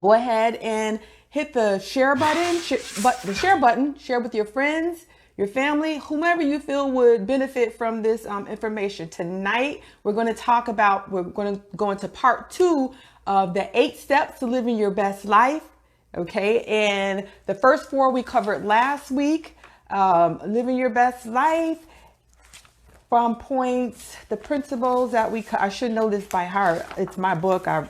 Go ahead and hit the share button, share with your friends, your family, whomever you feel would benefit from this information. Tonight, we're going to go into part two of the 8 steps to living your best life. Okay. And the first four we covered last week, living your best life from points, the principles that I should know this by heart. It's my book. I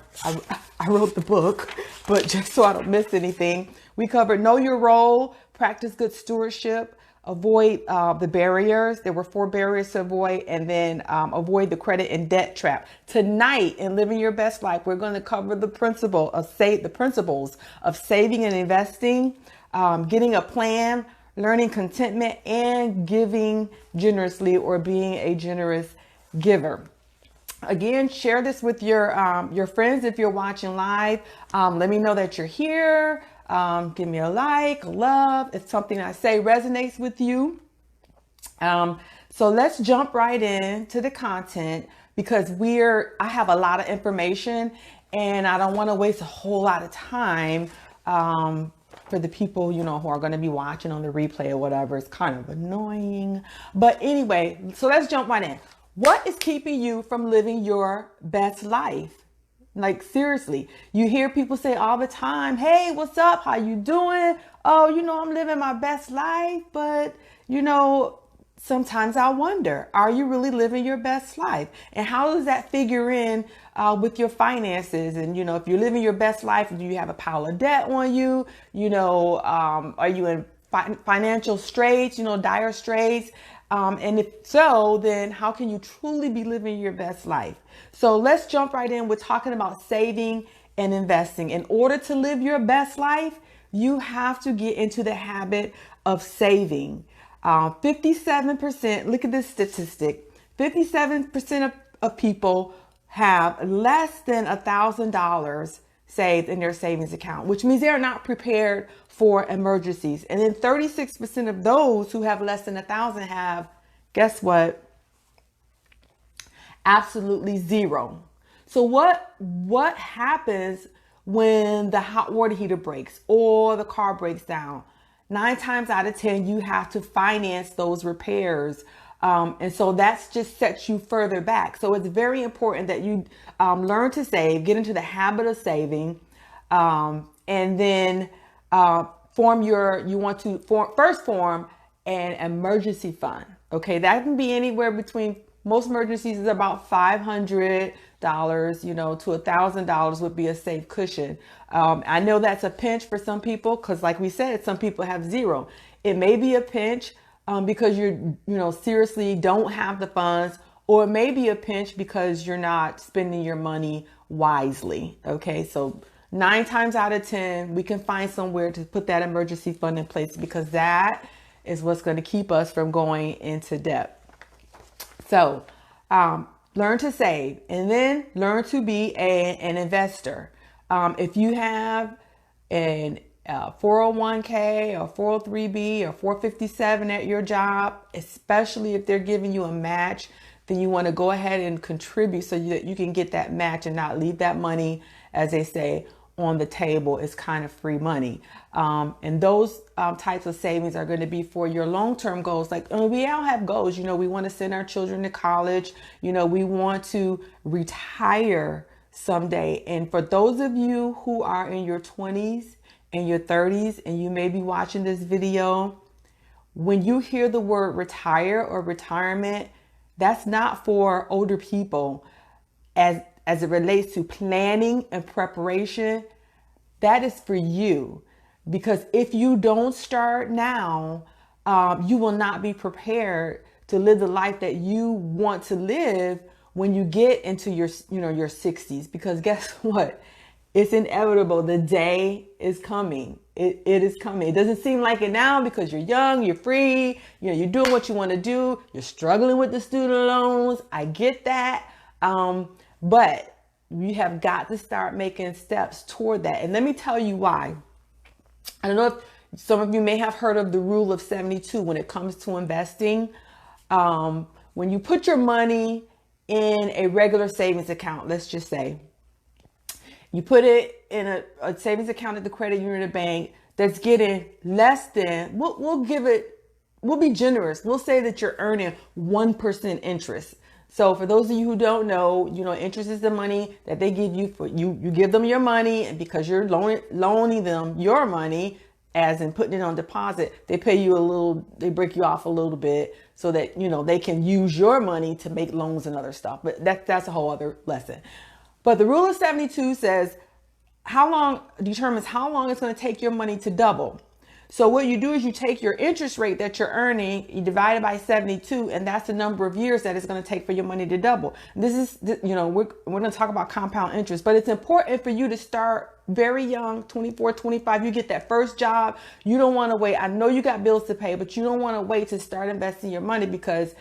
wrote the book, but just so I don't miss anything, we covered know your role, practice good stewardship, avoid the barriers. There were 4 barriers to avoid, and then avoid the credit and debt trap. Tonight, in living your best life, we're going to cover the principles of saving and investing, getting a plan, learning contentment, and giving generously, or being a generous giver. Again, share this with your friends if you're watching live. Let me know that you're here. Give me a like, a love if something I say resonates with you. So let's jump right into the content, because I have a lot of information and I don't want to waste a whole lot of time. For the people, who are going to be watching on the replay or whatever. It's kind of annoying. But anyway, so let's jump right in. What is keeping you from living your best life? Like, seriously, you hear people say all the time, hey, what's up? How you doing? Oh, I'm living my best life. But, sometimes I wonder, are you really living your best life? And how does that figure in with your finances? And, if you're living your best life, do you have a pile of debt on you? Are you in financial straits, dire straits? And if so, then how can you truly be living your best life? So let's jump right in. We're talking about saving and investing. In order to live your best life, you have to get into the habit of saving. 57%, look at this statistic, 57% of people have less than $1,000 saved in their savings account, which means they're not prepared for emergencies. And then 36% of those who have less than 1,000 have, guess what? Absolutely zero. So what happens when the hot water heater breaks or the car breaks down? 9 times out of 10, you have to finance those repairs. And so that's just sets you further back. So it's very important that you learn to save, get into the habit of saving, and then first form an emergency fund. Okay, that can be anywhere between, most emergencies is about $500, to $1,000 would be a safe cushion. I know that's a pinch for some people, because like we said, some people have zero. It may be a pinch because seriously don't have the funds, or it may be a pinch because you're not spending your money wisely. Okay, so 9 times out of 10, we can find somewhere to put that emergency fund in place, because that is what's going to keep us from going into debt. So learn to save, and then learn to be an investor. If you have an 401k or 403b or 457 at your job, especially if they're giving you a match, then you want to go ahead and contribute so that you can get that match and not leave that money, as they say, on the table. Is kind of free money. And those types of savings are going to be for your long-term goals. Like, we all have goals. We want to send our children to college. We want to retire someday. And for those of you who are in your 20s and your 30s, and you may be watching this video, when you hear the word retire or retirement, that's not for older people. As it relates to planning and preparation, that is for you. Because if you don't start now, you will not be prepared to live the life that you want to live when you get into your 60s. Because guess what? It's inevitable. The day is coming. It is coming. It doesn't seem like it now because you're young, you're free, you're doing what you want to do. You're struggling with the student loans. I get that. But you have got to start making steps toward that. And let me tell you why. I don't know if some of you may have heard of the rule of 72 when it comes to investing. When you put your money in a regular savings account, let's just say, You put it in a savings account at the credit union or bank that's getting less than, we'll be generous. We'll say that you're earning 1% interest. So for those of you who don't know, interest is the money that they give you you give them your money, and because you're loaning them your money, as in putting it on deposit, they pay you they break you off a little bit so that, they can use your money to make loans and other stuff. But that's a whole other lesson. But the rule of 72 says determines how long it's going to take your money to double. So what you do is you take your interest rate that you're earning, you divide it by 72, and that's the number of years that it's going to take for your money to double. This is, we're going to talk about compound interest, but it's important for you to start very young, 24, 25. You get that first job. You don't want to wait. I know you got bills to pay, but you don't want to wait to start investing your money, because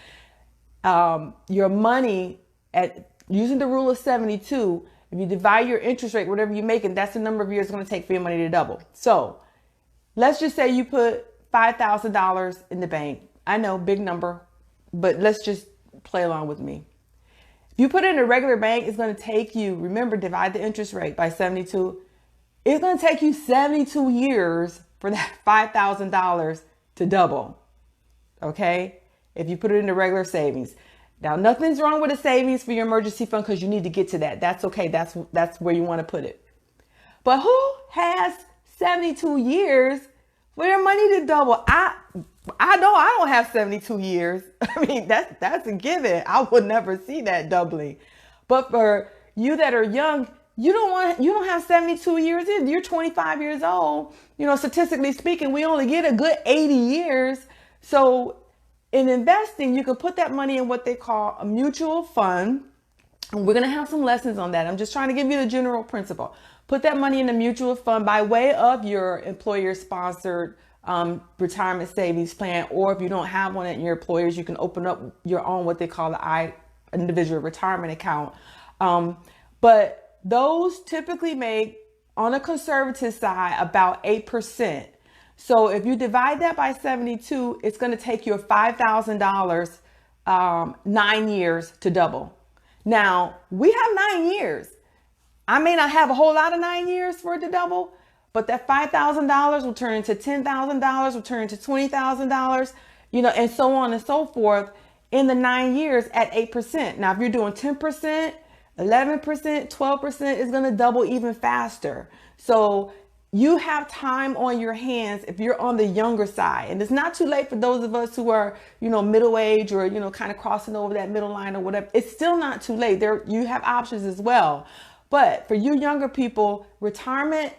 your money, at using the rule of 72, if you divide your interest rate, whatever you're making, that's the number of years it's going to take for your money to double. So let's just say you put $5,000 in the bank. I know, big number, but let's just play along with me. If you put it in a regular bank, it's going to take you, remember, divide the interest rate by 72. It's going to take you 72 years for that $5,000 to double. Okay? If you put it in the regular savings. Now, nothing's wrong with a savings for your emergency fund, because you need to get to that. That's okay. That's where you want to put it. But who has 72 years for your money to double? I know I don't have 72 years. I mean, that's a given. I would never see that doubling. But for you that are young, you don't have 72 years in. You're 25 years old. Statistically speaking, we only get a good 80 years. So in investing, you can put that money in what they call a mutual fund. And we're going to have some lessons on that. I'm just trying to give you the general principle. Put that money in a mutual fund by way of your employer-sponsored retirement savings plan, or if you don't have one at your employer's, you can open up your own, what they call the individual retirement account. But those typically make, on a conservative side, about 8%. So if you divide that by 72, it's going to take you $5,000, 9 years to double. Now, we have 9 years. I may not have a whole lot of 9 years for it to double, but that $5,000 will turn into $10,000, will turn into $20,000, and so on and so forth in the 9 years at 8%. Now, if you're doing 10%, 11%, 12% is going to double even faster. So you have time on your hands if you're on the younger side. And it's not too late for those of us who are, middle age or, kind of crossing over that middle line or whatever. It's still not too late. You have options as well. But for you younger people, retirement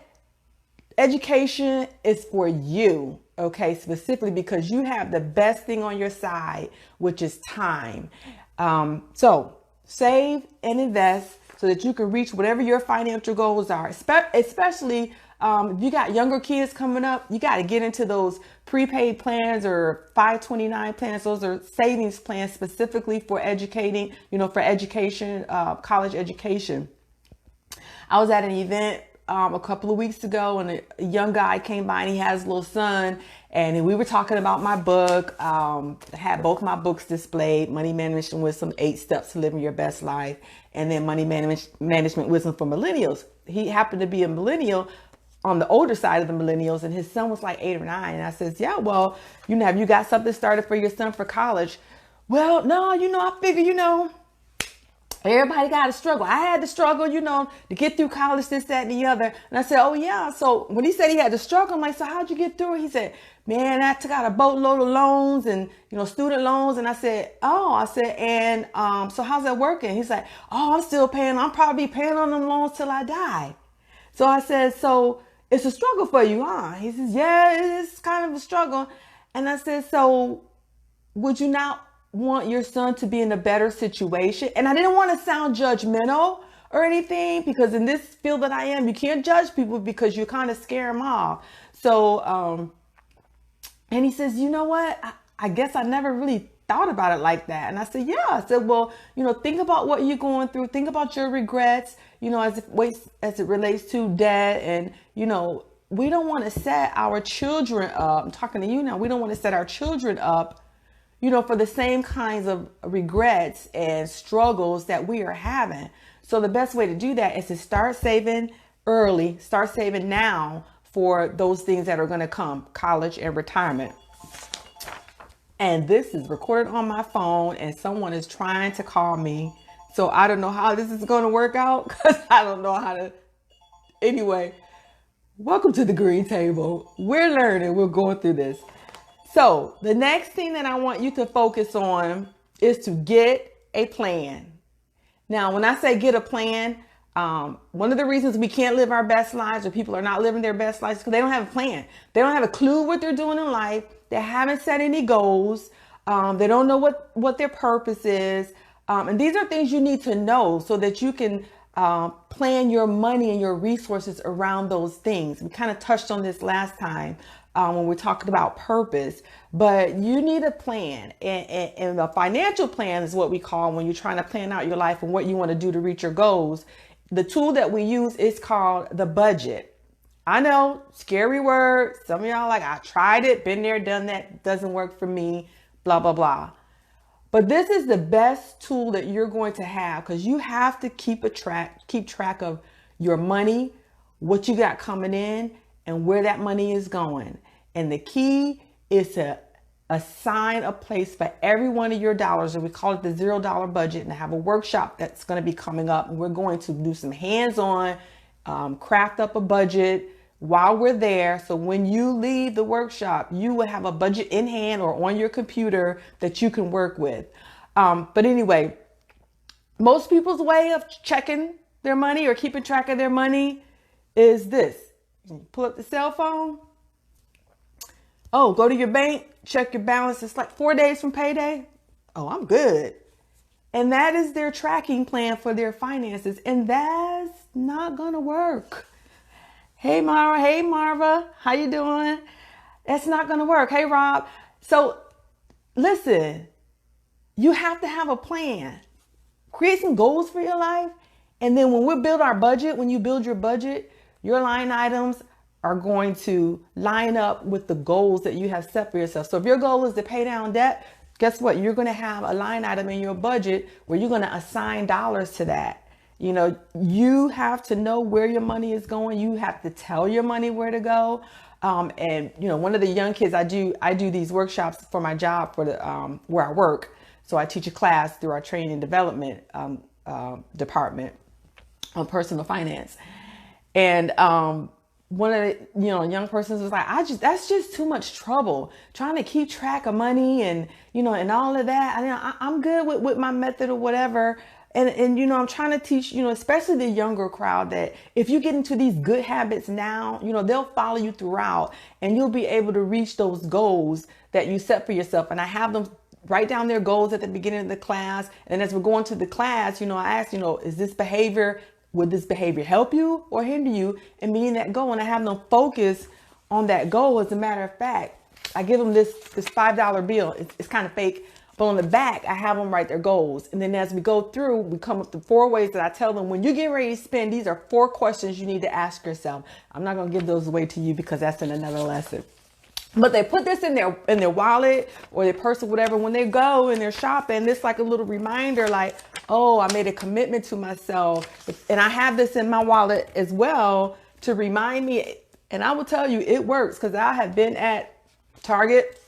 education is for you, okay, specifically because you have the best thing on your side, which is time. So save and invest so that you can reach whatever your financial goals are, especially if you got younger kids coming up. You got to get into those prepaid plans or 529 plans. Those are savings plans specifically for educating, for education, college education. I was at an event a couple of weeks ago, and a young guy came by, and he has a little son, and we were talking about my book. I had both my books displayed: Money Management Wisdom, 8 Steps to Living Your Best Life, and then Money Management Wisdom for Millennials. He happened to be a millennial, on the older side of the millennials, and his son was like 8 or 9. And I says, yeah, well, have you got something started for your son for college? Well, no, I figure, everybody got to struggle. I had to struggle, to get through college, this, that, and the other. And I said, oh, yeah. So when he said he had to struggle, I'm like, so how'd you get through it? He said, man, I took out a boatload of loans and, student loans. And I said, and so how's that working? He's like, oh, I'm still paying. I'm probably paying on them loans till I die. So I said, so it's a struggle for you, huh? He says, yeah, it's kind of a struggle. And I said, so would you not want your son to be in a better situation? And I didn't want to sound judgmental or anything, because in this field that I am, you can't judge people because you kind of scare them off. So, and he says, you know what? I guess I never really thought about it like that. And I said, yeah. I said, well, think about what you're going through. Think about your regrets, as it relates to debt. And, we don't want to set our children up. I'm talking to you now. We don't want to set our children up, for the same kinds of regrets and struggles that we are having. So the best way to do that is to start saving early, start saving now for those things that are going to come, college and retirement. And this is recorded on my phone and someone is trying to call me. So I don't know how this is going to work out because I don't know how to. Anyway, welcome to the green table. We're learning. We're going through this. So the next thing that I want you to focus on is to get a plan. Now, when I say get a plan, one of the reasons we can't live our best lives or people are not living their best lives is because they don't have a plan. They don't have a clue what they're doing in life. They haven't set any goals. They don't know what their purpose is. And these are things you need to know so that you can plan your money and your resources around those things. We kind of touched on this last time when we're talking about purpose, but you need a plan. And a financial plan is what we call when you're trying to plan out your life and what you want to do to reach your goals. The tool that we use is called the budget. I know, scary word. Some of y'all like, I tried it, been there, done that, doesn't work for me, blah, blah, blah. But this is the best tool that you're going to have because you have to keep track of your money, what you got coming in, and where that money is going. And the key is to assign a place for every one of your dollars, and we call it the $0 budget, and I have a workshop that's going to be coming up, and we're going to do some hands-on, craft up a budget while we're there. So when you leave the workshop, you will have a budget in hand or on your computer that you can work with. But anyway, most people's way of checking their money or keeping track of their money is this. You pull up the cell phone. Oh, go to your bank, check your balance. It's like 4 days from payday. Oh, I'm good. And that is their tracking plan for their finances. And that's not going to work. Hey, Mara. Hey, Marva. How you doing? That's not going to work. Hey, Rob. So listen, you have to have a plan. Create some goals for your life. And then when we build our budget, when you build your budget, your line items are going to line up with the goals that you have set for yourself. So if your goal is to pay down debt, guess what? You're going to have a line item in your budget where you're going to assign dollars to that. You know, you have to know where your money is going. You have to tell your money where to go. And you know, one of the young kids, I do these workshops for my job for the where I work. So I teach a class through our training and development department on personal finance. And one of the young persons was like, that's just too much trouble trying to keep track of money and and all of that. I'm good with my method or whatever. And I'm trying to teach, especially the younger crowd, that if you get into these good habits now, they'll follow you throughout and you'll be able to reach those goals that you set for yourself. And I have them write down their goals at the beginning of the class. And as we're going to the class, I ask, would this behavior help you or hinder you in meeting that goal? And I have them focus on that goal. As a matter of fact, I give them this $5 bill. It's kind of fake. But on the back, I have them write their goals. And then as we go through, we come up with 4 ways that I tell them, when you get ready to spend, these are 4 questions you need to ask yourself. I'm not going to give those away to you because that's in another lesson. But they put this in their wallet or their purse or whatever. When they go and they're shopping, it's like a little reminder, like, oh, I made a commitment to myself. And I have this in my wallet as well to remind me. And I will tell you, it works because I have been at Target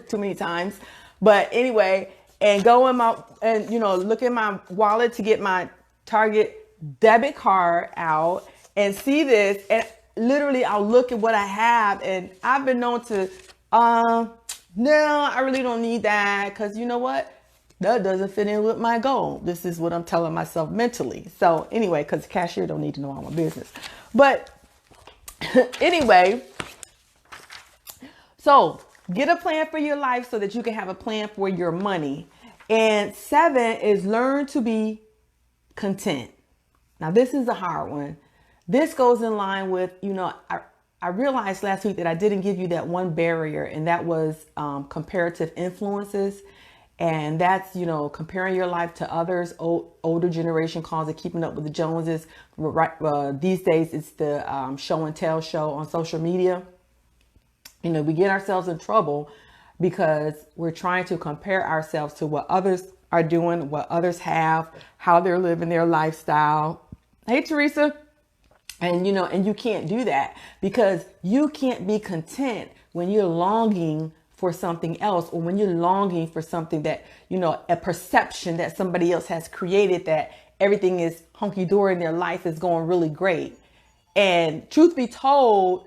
too many times. But anyway, and go in look in my wallet to get my Target debit card out and see this. And literally I'll look at what I have, and I've been known to, no, I really don't need that. Because you know what? That doesn't fit in with my goal. This is what I'm telling myself mentally. So anyway, because the cashier don't need to know all my business. But anyway, so get a plan for your life so that you can have a plan for your money. And 7 is learn to be content. Now, this is a hard one. This goes in line with, I realized last week that I didn't give you that one barrier, and that was comparative influences. And that's, comparing your life to others. Older generation calls it keeping up with the Joneses. These days, it's the show and tell show on social media. We get ourselves in trouble because we're trying to compare ourselves to what others are doing, what others have, how they're living their lifestyle. Hey, Teresa. And, and you can't do that because you can't be content when you're longing for something else, or when you're longing for something that, a perception that somebody else has created, that everything is hunky dory and their life is going really great. And truth be told,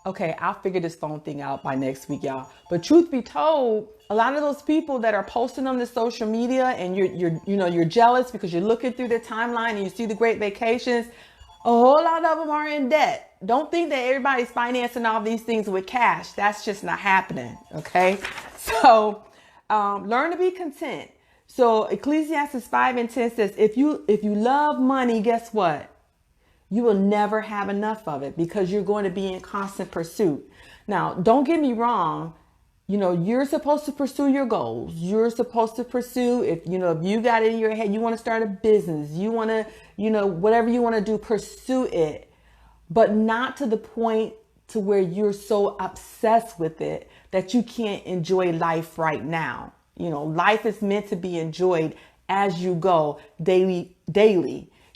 okay, I'll figure this phone thing out by next week, y'all. But truth be told, a lot of those people that are posting on the social media, and you're jealous because you're looking through their timeline and you see the great vacations, a whole lot of them are in debt. Don't think that everybody's financing all these things with cash. That's just not happening. Okay. So, learn to be content. So Ecclesiastes 5:10 says, if you love money, guess what? You will never have enough of it because you're going to be in constant pursuit. Now, don't get me wrong. You're supposed to pursue your goals. You're supposed to pursue, if you got it in your head, you want to start a business, you want to, whatever you want to do, pursue it, but not to the point to where you're so obsessed with it that you can't enjoy life right now. Life is meant to be enjoyed as you go daily.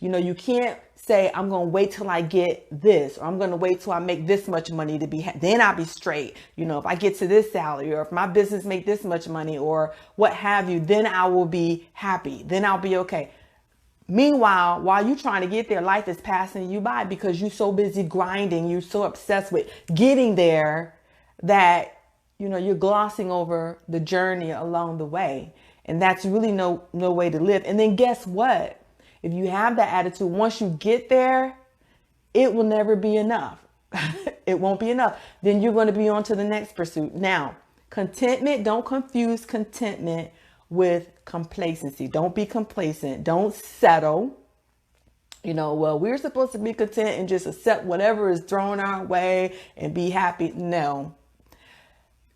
You can't say, I'm going to wait till I get this, or I'm going to wait till I make this much money to be, then I'll be straight. If I get to this salary, or if my business make this much money, or what have you, then I will be happy. Then I'll be okay. Meanwhile, while you're trying to get there, life is passing you by because you're so busy grinding. You're so obsessed with getting there that, you're glossing over the journey along the way. And that's really no way to live. And then guess what? If you have that attitude, once you get there, it will never be enough. It won't be enough. Then you're going to be on to the next pursuit. Now, contentment, don't confuse contentment with complacency. Don't be complacent. Don't settle. We're supposed to be content and just accept whatever is thrown our way and be happy. No.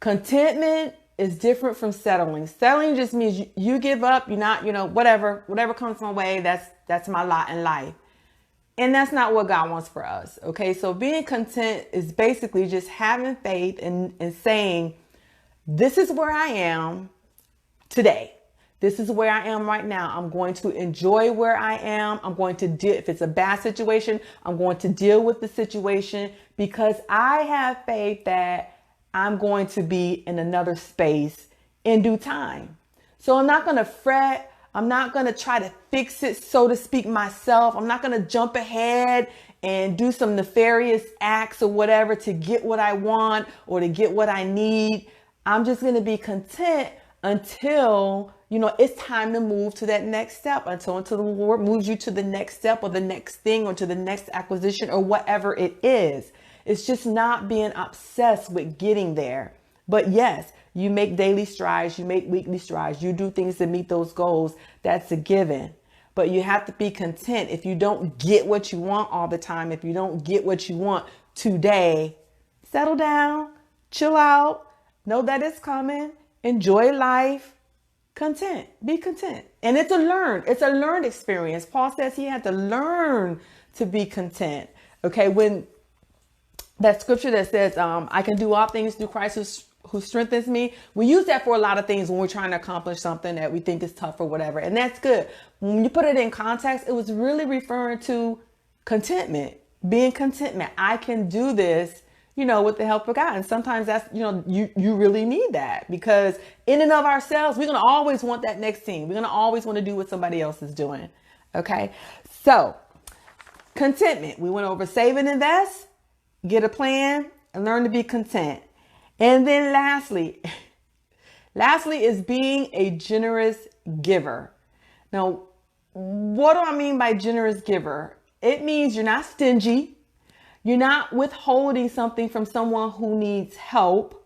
Contentment is different from settling. Settling just means you give up. You're not, whatever comes my way, that's my lot in life. And that's not what God wants for us. Okay. So being content is basically just having faith and saying, this is where I am today. This is where I am right now. I'm going to enjoy where I am. I'm going to deal, if it's a bad situation, I'm going to deal with the situation because I have faith that I'm going to be in another space in due time. So I'm not going to fret. I'm not going to try to fix it, so to speak, myself. I'm not going to jump ahead and do some nefarious acts or whatever to get what I want or to get what I need. I'm just going to be content until, it's time to move to that next step, until the Lord moves you to the next step or the next thing or to the next acquisition or whatever it is. It's just not being obsessed with getting there. But yes, you make daily strides, you make weekly strides, you do things to meet those goals. That's a given. But you have to be content. If you don't get what you want all the time, if you don't get what you want today, settle down, chill out, know that it's coming, enjoy life, content, be content. And it's a learned experience. Paul says he had to learn to be content. Okay, when that scripture that says, I can do all things through Christ who strengthens me. We use that for a lot of things when we're trying to accomplish something that we think is tough or whatever. And that's good. When you put it in context, it was really referring to contentment, being contentment. I can do this, with the help of God. And sometimes that's, you really need that because in and of ourselves, we're going to always want that next thing. We're going to always want to do what somebody else is doing. Okay. So contentment, we went over save and invest, get a plan, and learn to be content. And then lastly is being a generous giver. Now, what do I mean by generous giver? It means you're not stingy. You're not withholding something from someone who needs help.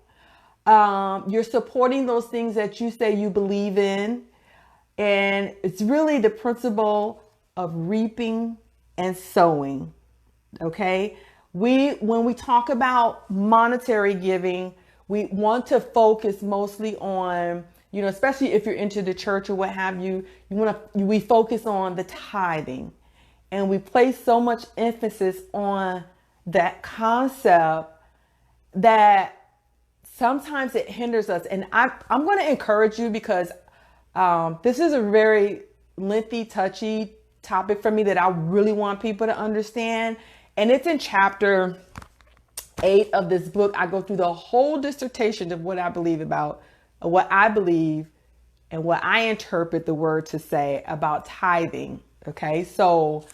You're supporting those things that you say you believe in. And it's really the principle of reaping and sowing. Okay. When we talk about monetary giving, we want to focus mostly on, especially if you're into the church or what have you, we focus on the tithing, and we place so much emphasis on that concept that sometimes it hinders us. And I'm going to encourage you because This is a very lengthy, touchy topic for me that I really want people to understand. And it's in chapter 8 of this book. I go through the whole dissertation of what I believe about, what I believe and what I interpret the word to say about tithing. Okay, so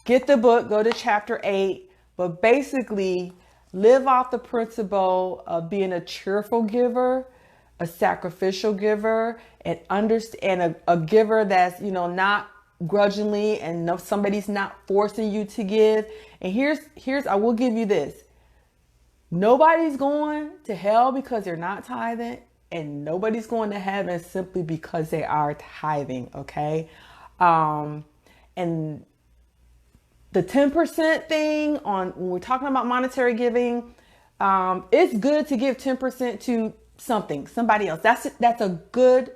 get the book, go to chapter 8, but basically live off the principle of being a cheerful giver, a sacrificial giver, and understand a giver that's, not grudgingly, and no, somebody's not forcing you to give. And here's I will give you this. Nobody's going to hell because they're not tithing, and nobody's going to heaven simply because they are tithing. Okay. And the 10% thing when we're talking about monetary giving, it's good to give 10% to somebody else. That's a good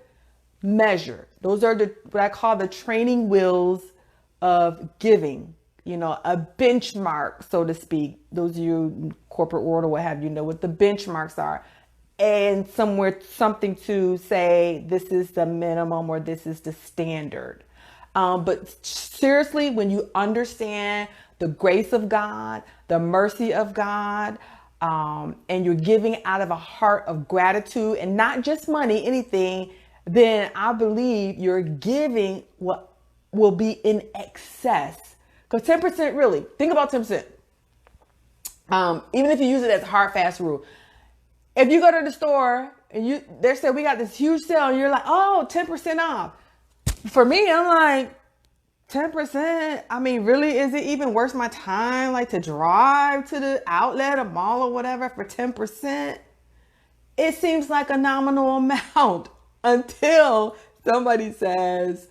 measure. Those are what I call the training wheels of giving, a benchmark, so to speak. Those of you in corporate world or what have you know what the benchmarks are. And something to say, this is the minimum or this is the standard. But seriously, when you understand the grace of God, the mercy of God, and you're giving out of a heart of gratitude and not just money, anything, then I believe you're giving what will be in excess. Because 10%, really, think about 10%. Even if you use it as a hard, fast rule. If you go to the store and they say, we got this huge sale, and you're like, oh, 10% off. For me, I'm like, 10%? I mean, really, is it even worth my time, like to drive to the outlet, a mall or whatever for 10%? It seems like a nominal amount until somebody says,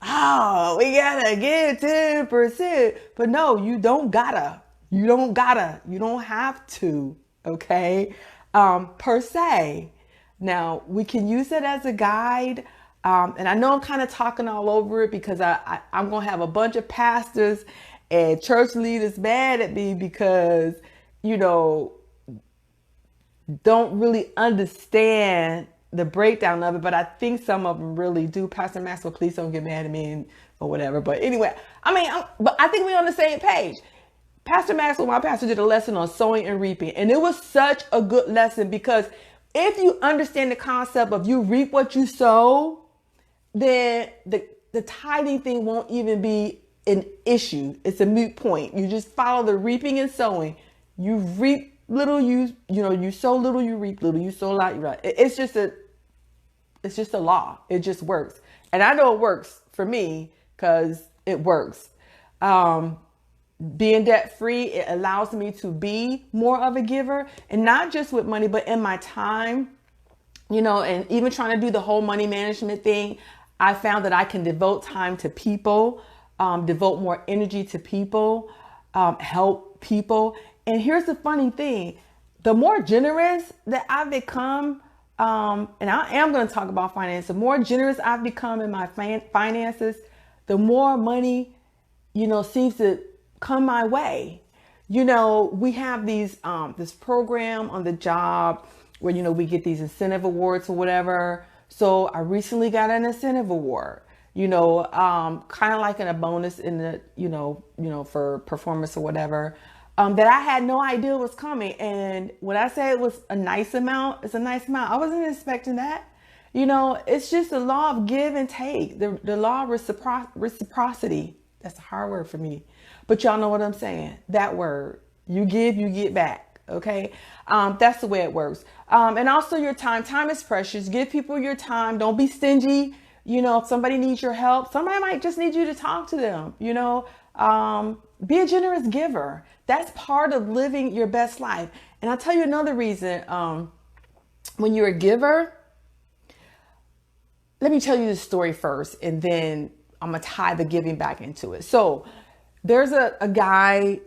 oh, we gotta give 10%. But no, you don't gotta. You don't have to, okay? Per se. Now, we can use it as a guide. And I know I'm kind of talking all over it because I'm going to have a bunch of pastors and church leaders mad at me because, don't really understand the breakdown of it. But I think some of them really do. Pastor Maxwell, please don't get mad at me or whatever. But anyway, but I think we're on the same page. Pastor Maxwell, my pastor, did a lesson on sowing and reaping. And it was such a good lesson because if you understand the concept of you reap what you sow, then the tithing thing won't even be an issue. It's a moot point. You just follow the reaping and sowing. You reap little, you sow little, you reap little, you sow a lot, you right. It's just a law. It just works. And I know it works for me because it works. Being debt free, it allows me to be more of a giver, and not just with money, but in my time, and even trying to do the whole money management thing. I found that I can devote time to people, devote more energy to people, help people. And here's the funny thing. The more generous that I've become, and I am going to talk about finance, the more generous I've become in my finances, the more money, seems to come my way. We have this program on the job where, we get these incentive awards or whatever. So I recently got an incentive award, kind of like a bonus in the, for performance or whatever, that I had no idea was coming. And when I say it was a nice amount, it's a nice amount. I wasn't expecting that. It's just the law of give and take, the law of reciprocity. That's a hard word for me, but y'all know what I'm saying. That word, you give, you get back. Okay. That's the way it works. And also your time. Time is precious. Give people your time. Don't be stingy. If somebody needs your help, somebody might just need you to talk to them, be a generous giver. That's part of living your best life. And I'll tell you another reason. When you're a giver, let me tell you the story first, and then I'm going to tie the giving back into it. So there's a guy,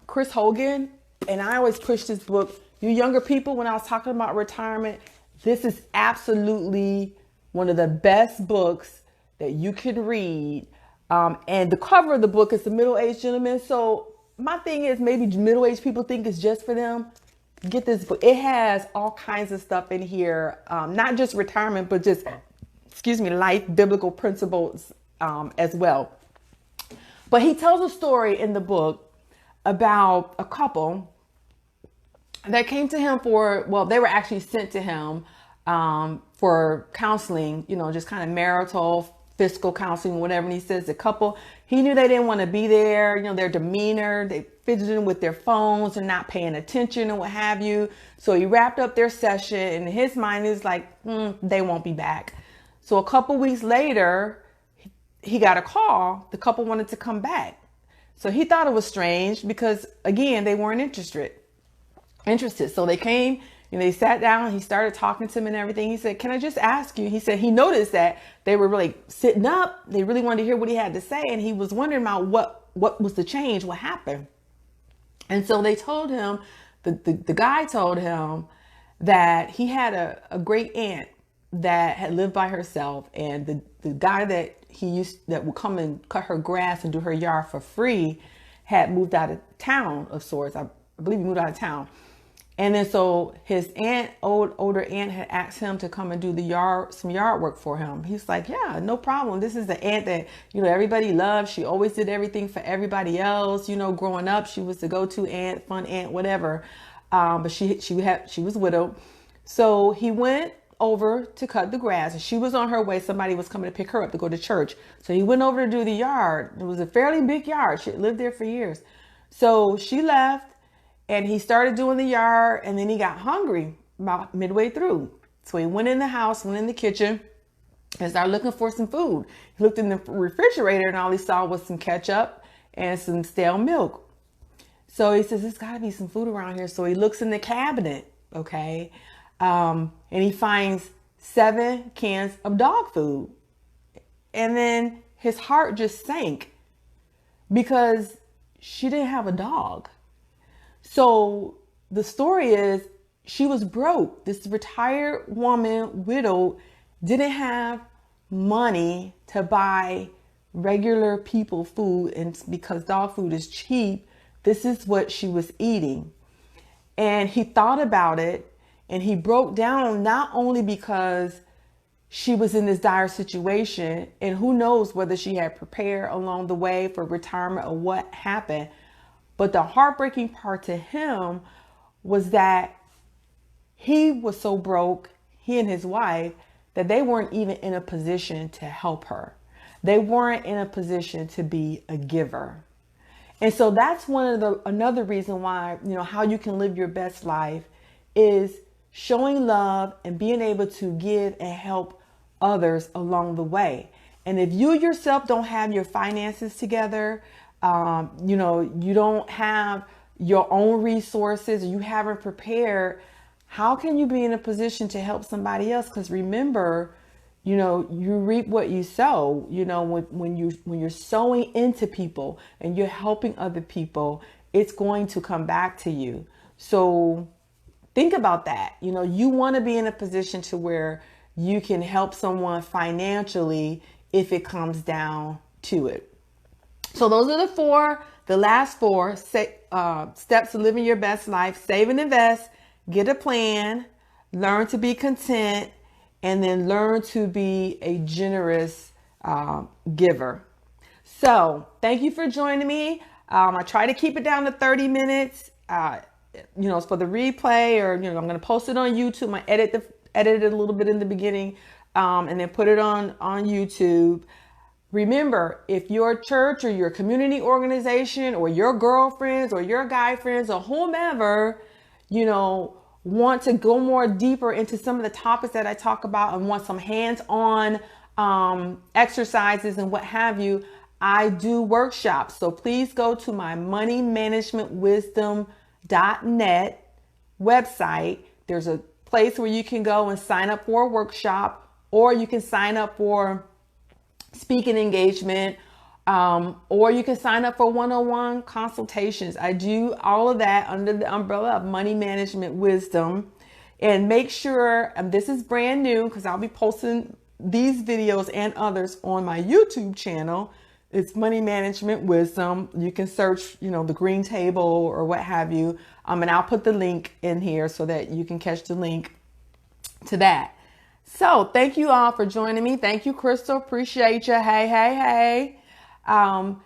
Chris Hogan, and I always push this book. You younger people, when I was talking about retirement, this is absolutely one of the best books that you can read. And the cover of the book is the middle-aged gentleman. So my thing is, maybe middle-aged people think it's just for them. Get this book. It has all kinds of stuff in here. Not just retirement, but just, life biblical principles as well. But he tells a story in the book about a couple that came to him they were actually sent to him for counseling, just kind of marital, fiscal counseling, whatever. And he says the couple, he knew they didn't want to be there, their demeanor, they fidgeting with their phones and not paying attention and what have you. So he wrapped up their session, and his mind is like, they won't be back. So a couple weeks later, he got a call. The couple wanted to come back. So he thought it was strange because, again, they weren't interested. So they came and they sat down. He started talking to him and everything. He said, "Can I just ask you?" He said he noticed that they were really sitting up. They really wanted to hear what he had to say. And he was wondering about what was the change, what happened. And so they told him, the guy told him that he had a great aunt that had lived by herself. And the guy that would come and cut her grass and do her yard for free had moved out of town of sorts. I believe he moved out of town. And then so his older aunt had asked him to come and do some yard work for him. He's like, yeah, no problem. This is the aunt that, everybody loves. She always did everything for everybody else. Growing up, she was the go-to aunt, fun aunt, whatever. But she was widowed. So he went over to cut the grass, and she was on her way. Somebody was coming to pick her up to go to church. So he went over to do the yard. It was a fairly big yard. She had lived there for years. So she left. And he started doing the yard, and then he got hungry about midway through. So he went in the house, went in the kitchen, and started looking for some food. He looked in the refrigerator, and all he saw was some ketchup and some stale milk. So he says, there's got to be some food around here. So he looks in the cabinet, okay? And he finds 7 cans of dog food. And then his heart just sank because she didn't have a dog. So the story is she was broke. This retired woman, widowed, didn't have money to buy regular people food. And because dog food is cheap, this is what she was eating. And he thought about it, and he broke down, not only because she was in this dire situation, and who knows whether she had prepared along the way for retirement or what happened. But the heartbreaking part to him was that he was so broke, he and his wife, that they weren't even in a position to help her. They weren't in a position to be a giver. And so that's another reason why, how you can live your best life is showing love and being able to give and help others along the way. And if you yourself don't have your finances together, you don't have your own resources, you haven't prepared, how can you be in a position to help somebody else? Because remember, you reap what you sow. When you're sowing into people and you're helping other people, it's going to come back to you. So think about that. You want to be in a position to where you can help someone financially if it comes down to it. So those are the last 4 steps to living your best life: save and invest, get a plan, learn to be content, and then learn to be a generous giver. So thank you for joining me. I try to keep it down to 30 minutes. It's for the replay, or, I'm going to post it on YouTube. I edit it a little bit in the beginning, and then put it on YouTube. Remember, if your church or your community organization or your girlfriends or your guy friends or whomever, want to go more deeper into some of the topics that I talk about and want some hands-on exercises and what have you, I do workshops. So please go to my moneymanagementwisdom.net website. There's a place where you can go and sign up for a workshop, or you can sign up for speaking engagement, or you can sign up for one-on-one consultations. I do all of that under the umbrella of Money Management Wisdom. And make sure, this is brand new because I'll be posting these videos and others on my YouTube channel. It's Money Management Wisdom. You can search, the green table or what have you. And I'll put the link in here so that you can catch the link to that. So thank you all for joining me. Thank you, Crystal. Appreciate you. Hey, hey, hey.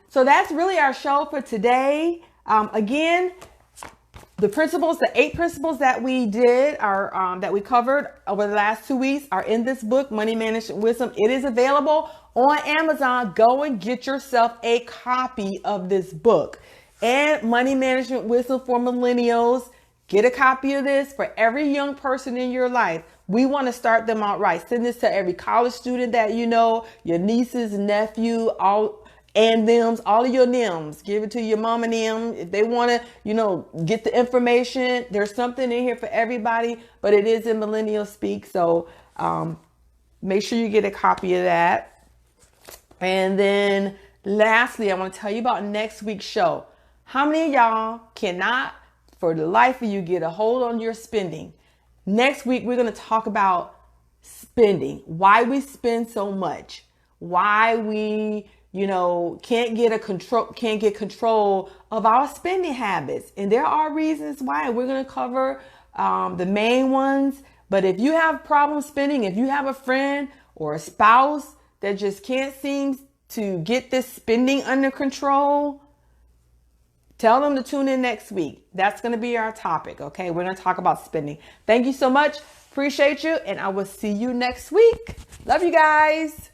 So that's really our show for today. Again, the principles, the 8 principles that we did are that we covered over the last 2 weeks are in this book, Money Management Wisdom. It is available on Amazon. Go and get yourself a copy of this book. And Money Management Wisdom for Millennials. Get a copy of this for every young person in your life. We want to start them out right. Send this to every college student that you know, your nieces, nephew, all and thems, all of your NIMs. Give it to your mom and them. If they want to, get the information, there's something in here for everybody, but it is in millennial speak. So make sure you get a copy of that. And then lastly, I want to tell you about next week's show. How many of y'all cannot, for the life of you, get a hold on your spending? Next week, we're going to talk about spending, why we spend so much, why we can't get control of our spending habits. And there are reasons why. We're going to cover the main ones. But if you have problems spending, if you have a friend or a spouse that just can't seem to get this spending under control, tell them to tune in next week. That's going to be our topic. Okay. We're going to talk about spending. Thank you so much. Appreciate you. And I will see you next week. Love you guys.